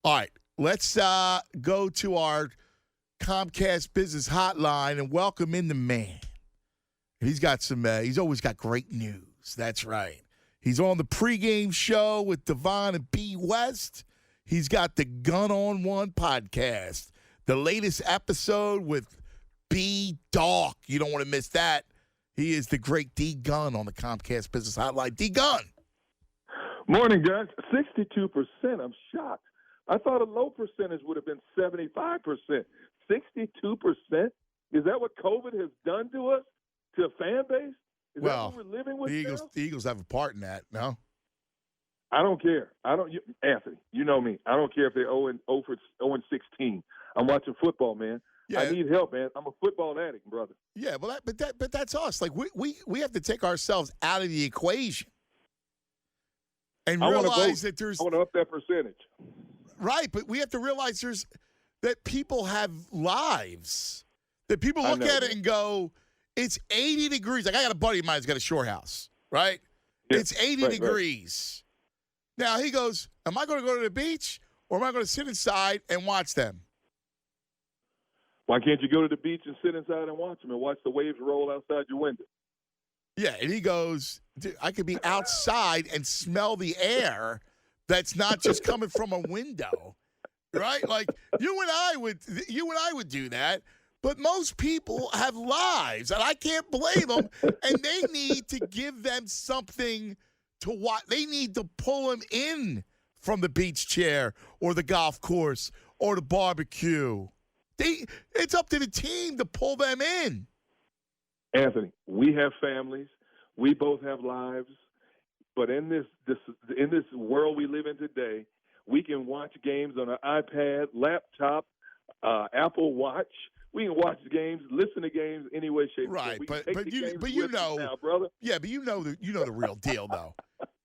All right, let's go to our Comcast Business Hotline and welcome in the man. He's got some. He's always got great news. That's right. He's on the pregame show with Devon and B. West. He's got the Gun on One podcast, the latest episode with B. Dawk. You don't want to miss that. He is the great D. Gunn on the Comcast Business Hotline. D. Gunn. Morning, guys. 62%. I'm shocked. I thought a low percentage would have been 75%. 62%? Is that what COVID has done to us, to a fan base? Is that what we're living with the now? Eagles have a part in that, no? I don't care. Anthony, you know me. I don't care if they're 0-16. I'm watching football, man. Yeah. I need help, man. I'm a football addict, brother. Yeah, well, but that's us. Like we have to take ourselves out of the equation and realize that there's. I want to up that percentage. Right, but we have to realize that people have lives. That people look at it and go, it's 80 degrees. Like I got a buddy of mine who's got a shore house, right? Yeah, it's 80 degrees. Right. Now he goes, am I going to go to the beach or am I going to sit inside and watch them? Why can't you go to the beach and sit inside and watch them and watch the waves roll outside your window? Yeah, and he goes, dude, I could be outside and smell the air that's not just coming from a window, right? Like you and I would do that, but most people have lives, and I can't blame them. And they need to give them something to watch. They need to pull them in from the beach chair or the golf course or the barbecue. It's up to the team to pull them in. Anthony, we have families. We both have lives. But in this world we live in today, we can watch games on an iPad, laptop, Apple Watch. We can watch games, listen to games any way, shape, right? So but you know, now, brother. Yeah, but you know the real deal, though.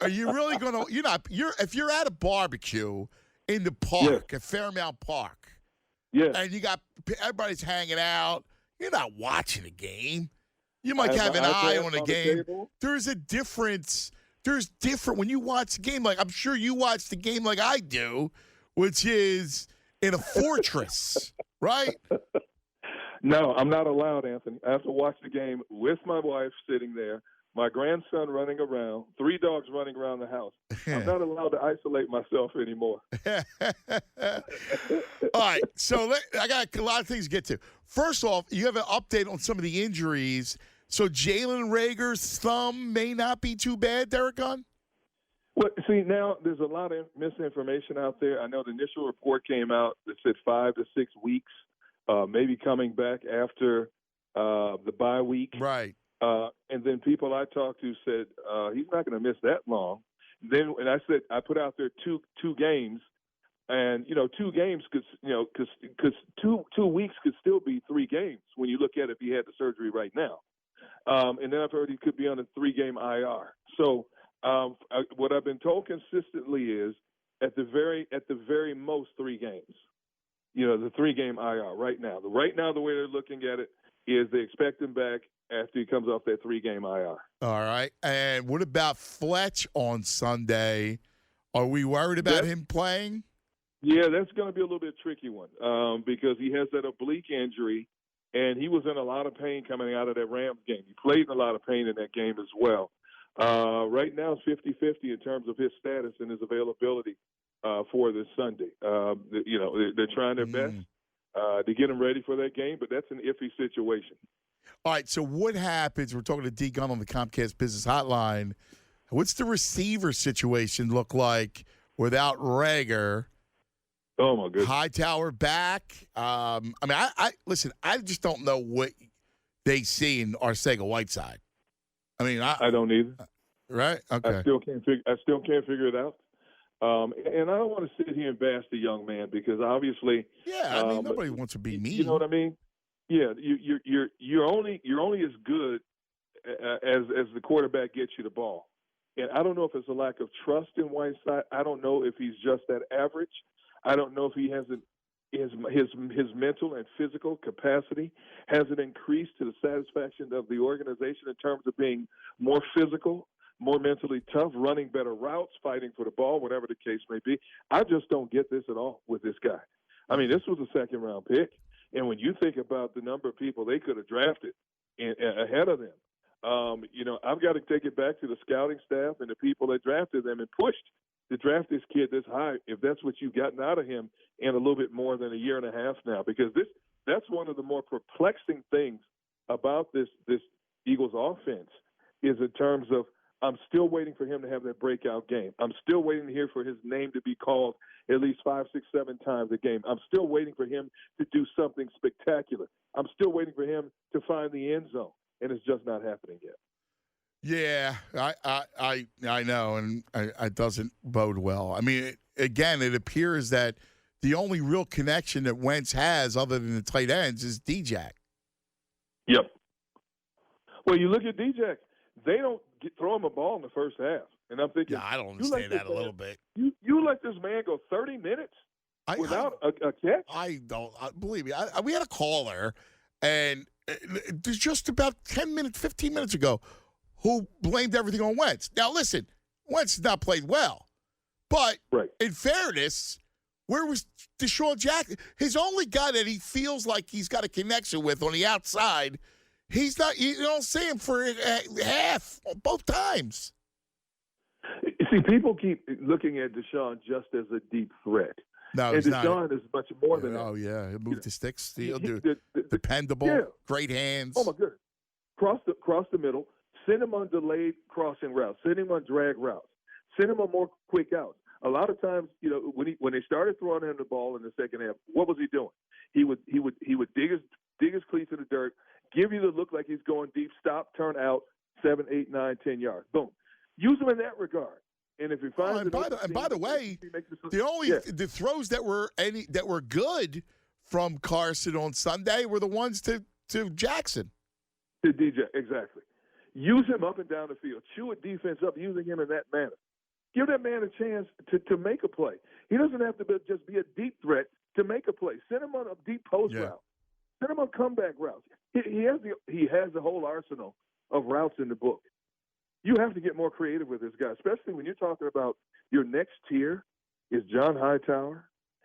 Are you really gonna? If you're at a barbecue in the park at Fairmount Park, and you got everybody's hanging out, you're not watching a game. You might have an eye on a game. There's a difference. There's different when you watch the game. Like I'm sure you watch the game like I do, which is in a fortress, right? No, I'm not allowed, Anthony. I have to watch the game with my wife sitting there, my grandson running around, 3 dogs running around the house. I'm not allowed to isolate myself anymore. All right, so I got a lot of things to get to. First off, you have an update on some of the injuries. So Jalen Reagor's thumb may not be too bad, Derrick Gunn? Well, see, now there's a lot of misinformation out there. I know the initial report came out that said 5 to 6 weeks, maybe coming back after the bye week. Right. And then people I talked to said he's not going to miss that long. Then, and I said I put out there two games, and 2 games could because 2 weeks could still be 3 games when you look at it if he had the surgery right now. And then I've heard he could be on a 3-game IR. So what I've been told consistently is at the very most 3 games. The 3-game IR right now. Right now, the way they're looking at it is they expect him back after he comes off that 3-game IR. All right. And what about Fletch on Sunday? Are we worried about him playing? Yeah, that's going to be a little bit tricky one because he has that oblique injury, and he was in a lot of pain coming out of that Rams game. He played in a lot of pain in that game as well. Right now it's 50-50 in terms of his status and his availability for this Sunday. They're trying their best to get him ready for that game, but that's an iffy situation. All right, so what happens? We're talking to D. Gunn on the Comcast Business Hotline. What's the receiver situation look like without Reagor? Oh, my goodness. Hightower back. I listen, I just don't know what they see in Arcega-Whiteside. I don't either. Right? Okay. I still can't figure it out. And I don't want to sit here and bash the young man because obviously, nobody wants to be mean. You know what I mean? Yeah, you're only as good as the quarterback gets you the ball. And I don't know if it's a lack of trust in Whiteside. I don't know if he's just that average. I don't know if he hasn't his mental and physical capacity hasn't increased to the satisfaction of the organization in terms of being more physical, more mentally tough, running better routes, fighting for the ball, whatever the case may be. I just don't get this at all with this guy. I mean, this was a second-round pick, and when you think about the number of people they could have drafted ahead of them, I've got to take it back to the scouting staff and the people that drafted them and pushed to draft this kid this high, if that's what you've gotten out of him in a little bit more than a year and a half now, because that's one of the more perplexing things about this Eagles offense is in terms of I'm still waiting for him to have that breakout game. I'm still waiting to hear for his name to be called at least 5, 6, 7 times a game. I'm still waiting for him to do something spectacular. I'm still waiting for him to find the end zone, and it's just not happening yet. Yeah, I know, and it doesn't bode well. I mean, it appears that the only real connection that Wentz has other than the tight ends is D-Jack. Yep. Well, you look at D-Jack. They don't throw him a ball in the first half. And I'm thinking, yeah, I don't understand that a little bit. You let this man go 30 minutes without a catch? I don't. Believe me, we had a caller, and just about 10 minutes, 15 minutes ago, who blamed everything on Wentz. Now, listen, Wentz has not played well. But in fairness, where was Deshaun Jackson? His only guy that he feels like he's got a connection with on the outside, he's not, you don't see him for half, both times. See, people keep looking at Deshaun just as a deep threat. No, and he's Deshaun is much more than that. Oh, yeah. He'll move the sticks. He'll do the dependable, great hands. Oh, my goodness. Cross the middle. Send him on delayed crossing routes. Send him on drag routes. Send him on more quick outs. A lot of times, when they started throwing him the ball in the second half, what was he doing? He would dig his cleats in the dirt, give you the look like he's going deep, stop, turn out, 7, 8, 9, 10 yards. Boom. Use him in that regard. And if he finds by the way, the throws that were good from Carson on Sunday were the ones to Jackson. To DJ, exactly. Use him up and down the field. Chew a defense up using him in that manner. Give that man a chance to make a play. He doesn't have to just be a deep threat to make a play. Send him on a deep post route. Send him on comeback routes. He has the whole arsenal of routes in the book. You have to get more creative with this guy, especially when you're talking about your next tier is John Hightower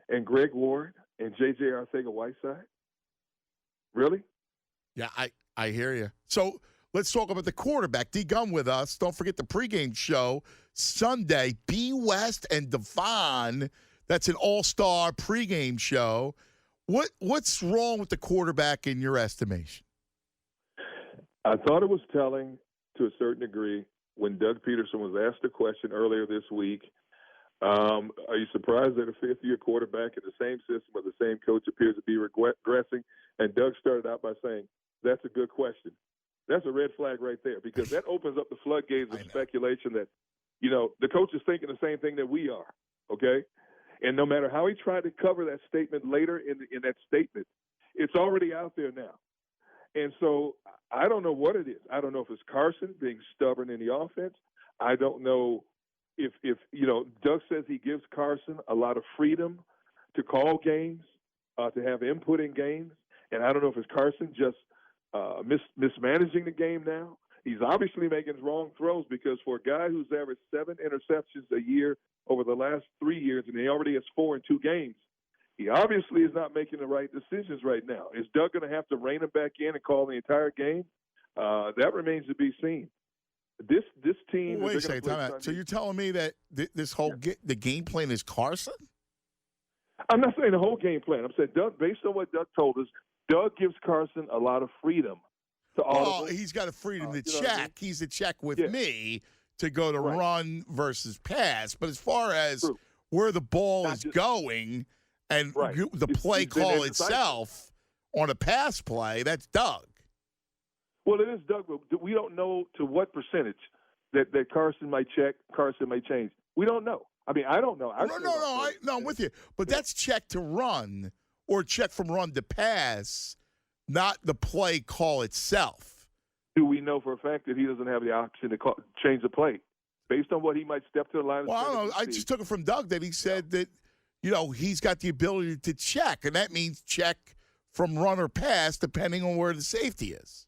and Greg Ward and J.J. Arcega-Whiteside. Really? Yeah, I hear you. So let's talk about the quarterback. D. Gunn with us. Don't forget the pregame show Sunday. B. West and Devon. That's an all-star pregame show. What's wrong with the quarterback in your estimation? I thought it was telling to a certain degree when Doug Peterson was asked a question earlier this week. Are you surprised that a fifth-year quarterback in the same system with the same coach appears to be regressing? And Doug started out by saying, that's a good question. That's a red flag right there, because that opens up the floodgates of speculation that, the coach is thinking the same thing that we are, okay? And no matter how he tried to cover that statement later in that statement, it's already out there now. And so I don't know what it is. I don't know if it's Carson being stubborn in the offense. I don't know if Doug says he gives Carson a lot of freedom to call games, to have input in games. And I don't know if it's Carson just mismanaging the game now. He's obviously making wrong throws, because for a guy who's averaged 7 interceptions a year over the last 3 years, and he already has 4 in 2 games, he obviously is not making the right decisions right now. Is Doug going to have to rein him back in and call the entire game? That remains to be seen. This team. Wait a second, time out. So you're telling me that this whole the game plan is Carson? I'm not saying the whole game plan. I'm saying Doug, based on what Doug told us, Doug gives Carson a lot of freedom to audible. Oh, he's got a freedom to check. I mean? He's to check with me to go to run versus pass. But as far as where the ball is going and the play call itself on a pass play, that's Doug. Well, it is Doug, but we don't know to what percentage that Carson might check, Carson may change. We don't know. I mean, I don't know. No, I'm with you. But that's check to run or check from run to pass, not the play call itself. Do we know for a fact that he doesn't have the option to change the play based on what he might step to the line? Well, I don't know. I just took it from Doug that he said that, he's got the ability to check, and that means check from run or pass depending on where the safety is.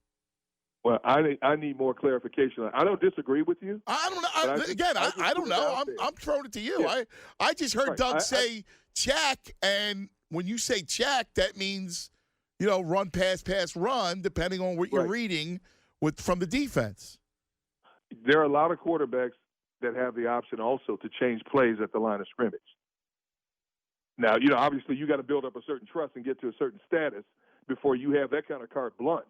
Well, I need more clarification. I don't disagree with you. I don't know. I don't put it know. out there. I'm throwing it to you. Yeah. I just heard Right. Doug say check, and when you say check, that means run, pass, pass, run, depending on what you're reading from the defense. There are a lot of quarterbacks that have the option also to change plays at the line of scrimmage. Now, obviously you got to build up a certain trust and get to a certain status before you have that kind of carte blanche.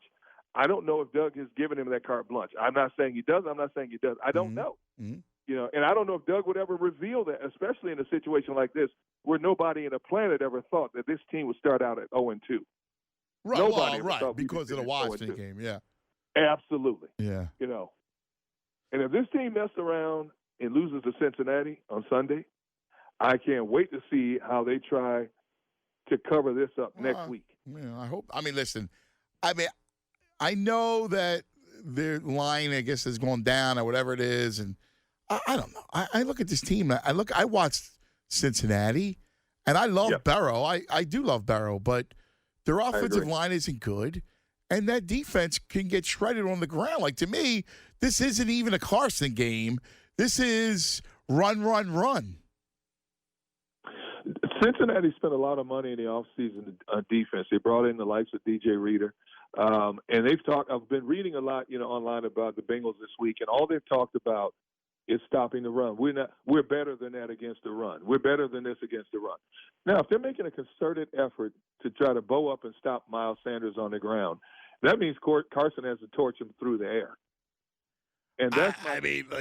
I don't know if Doug has given him that carte blanche. I'm not saying he does. I'm not saying he does. I don't know. Mm-hmm. And I don't know if Doug would ever reveal that, especially in a situation like this where nobody in the planet ever thought that this team would start out at 0-2. Right, nobody because of the Washington game, yeah. Absolutely. Yeah. And if this team messes around and loses to Cincinnati on Sunday, I can't wait to see how they try to cover this up next week. Yeah, I hope. I mean, listen, I know that their line, I guess, has gone down or whatever it is, and I don't know. I look at this team. I watched Cincinnati, and I love Burrow. I do love Burrow, but their offensive line isn't good, and that defense can get shredded on the ground. Like, to me, this isn't even a Carson game. This is run, run, run. Cincinnati spent a lot of money in the offseason on defense. They brought in the likes of DJ Reader. And they've talked. I've been reading a lot, online about the Bengals this week, and all they've talked about is stopping the run. We're better than that against the run. We're better than this against the run. Now, if they're making a concerted effort to try to bow up and stop Miles Sanders on the ground, that means Carson has to torch him through the air. And that's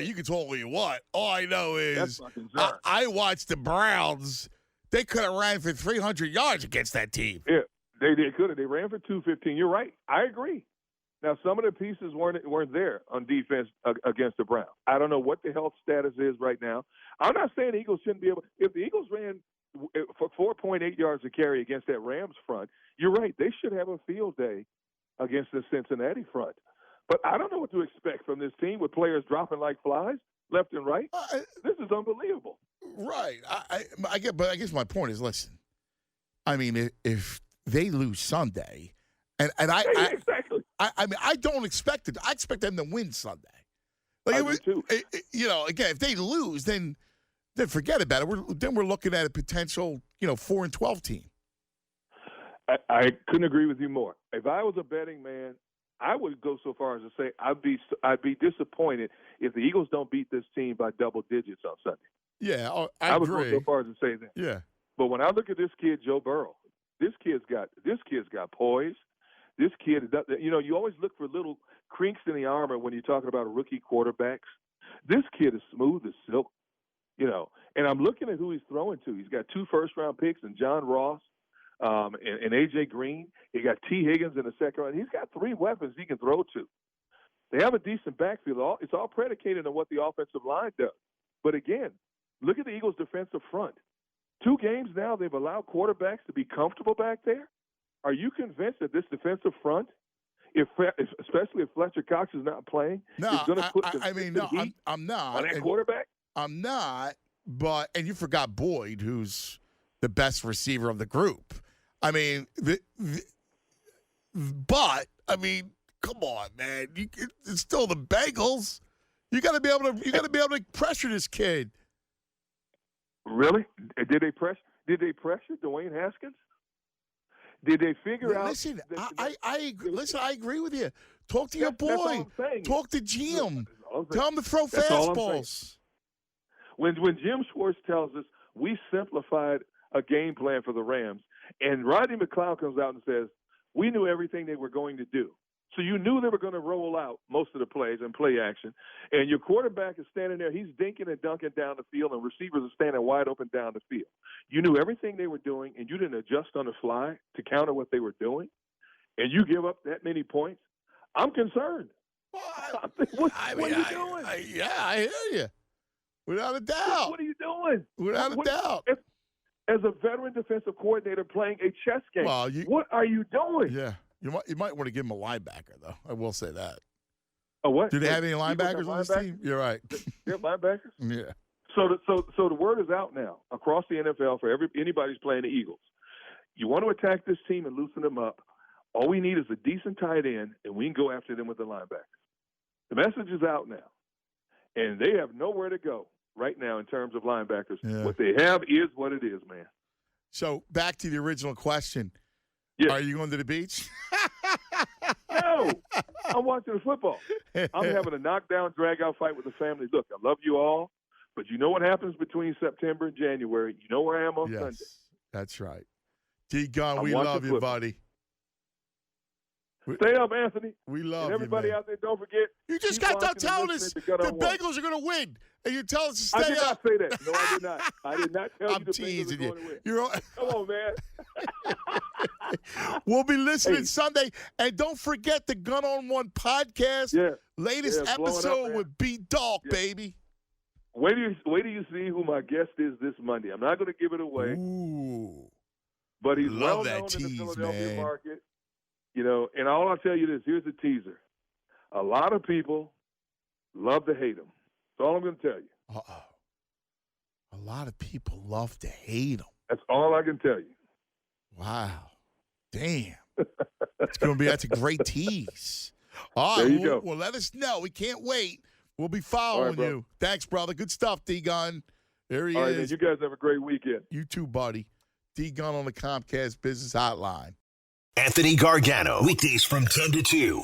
you can tell me what. All I know is I watched the Browns. They could have ran for 300 yards against that team. Yeah. They could have. They ran for 215. You're right. I agree. Now, some of the pieces weren't there on defense against the Browns. I don't know what the health status is right now. I'm not saying the Eagles shouldn't be able – if the Eagles ran for 4.8 yards a carry against that Rams front, you're right. They should have a field day against the Cincinnati front. But I don't know what to expect from this team with players dropping like flies left and right. This is unbelievable. Right. I guess my point is, listen, I mean, if they lose Sunday, exactly. I don't expect it. I expect them to win Sunday. I do too. Again, if they lose, then forget about it. Then we're looking at a potential, 4-12 team. I couldn't agree with you more. If I was a betting man, I would go so far as to say I'd be disappointed if the Eagles don't beat this team by double digits on Sunday. Yeah, I would go so far as to say that. Yeah. But when I look at this kid, Joe Burrow, this kid's got poise. This kid, you always look for little crinks in the armor when you're talking about rookie quarterbacks. This kid is smooth as silk, And I'm looking at who he's throwing to. He's got 2 first-round picks and John Ross and A.J. Green. He got T. Higgins in the second round. He's got 3 weapons he can throw to. They have a decent backfield. It's all predicated on what the offensive line does. But again, look at the Eagles' defensive front. 2 games now, they've allowed quarterbacks to be comfortable back there. Are you convinced that this defensive front, especially if Fletcher Cox is not playing, is going to put heat I'm not on that quarterback? I'm not, and you forgot Boyd, who's the best receiver of the group. I mean, come on, man. It's still the Bengals. You got to be able to pressure this kid. Really? Did they pressure Dwayne Haskins? Did they figure out? Listen, I agree with you. Talk to your boy. Talk to Jim. Tell him to throw fastballs. When Jim Schwartz tells us we simplified a game plan for the Rams, and Rodney McLeod comes out and says we knew everything they were going to do. So you knew they were going to roll out most of the plays and play action. And your quarterback is standing there. He's dinking and dunking down the field, and receivers are standing wide open down the field. You knew everything they were doing, and you didn't adjust on the fly to counter what they were doing, and you give up that many points. I'm concerned. What are you doing? I hear you. Without a doubt. What are you doing? Without a doubt. As a veteran defensive coordinator playing a chess game, what are you doing? Yeah. You might want to give him a linebacker, though. I will say that. A what? Do they have any linebackers on this team? You're right. They have linebackers? Yeah. So the word is out now across the NFL for anybody who's playing the Eagles. You want to attack this team and loosen them up, All we need is a decent tight end, and we can go after them with the linebackers. The message is out now, and they have nowhere to go right now in terms of linebackers. Yeah. What they have is what it is, man. So back to the original question. Yeah. Are you going to the beach? No, I'm watching the football. I'm having a knockdown, drag-out fight with the family. Look, I love you all, but you know what happens between September and January. You know where I am on Sunday. That's right. D. Gunn, I'm we watching love you, football. buddy. Stay up, Anthony. We love and everybody you, man. out there, don't forget. You just got done telling us the Bengals are going to win, and you're telling us to stay I did up. not say that. No, I did not. I did not tell I'm you the Bengals teasing are you. going to win. You're all... Come on, man. We'll be listening Sunday. And don't forget the Gun on One podcast. Yeah. Latest episode up, with B Dog, baby. Wait till you see who my guest is this Monday. I'm not going to give it away. Ooh. But he's Love well that known tease, in the Philadelphia man. market. You know, and all I'll tell you this, here's a teaser. A lot of people love to hate him. That's all I'm going to tell you. Uh-oh. A lot of people love to hate him. That's all I can tell you. Wow. Damn. That's a great tease. All right. There you go. Well, let us know. We can't wait. We'll be following you. Thanks, brother. Good stuff, D-Gun. There he all right, is. man, you guys have a great weekend. You too, buddy. D-Gun on the Comcast Business Hotline. Anthony Gargano, weekdays from 10 to 2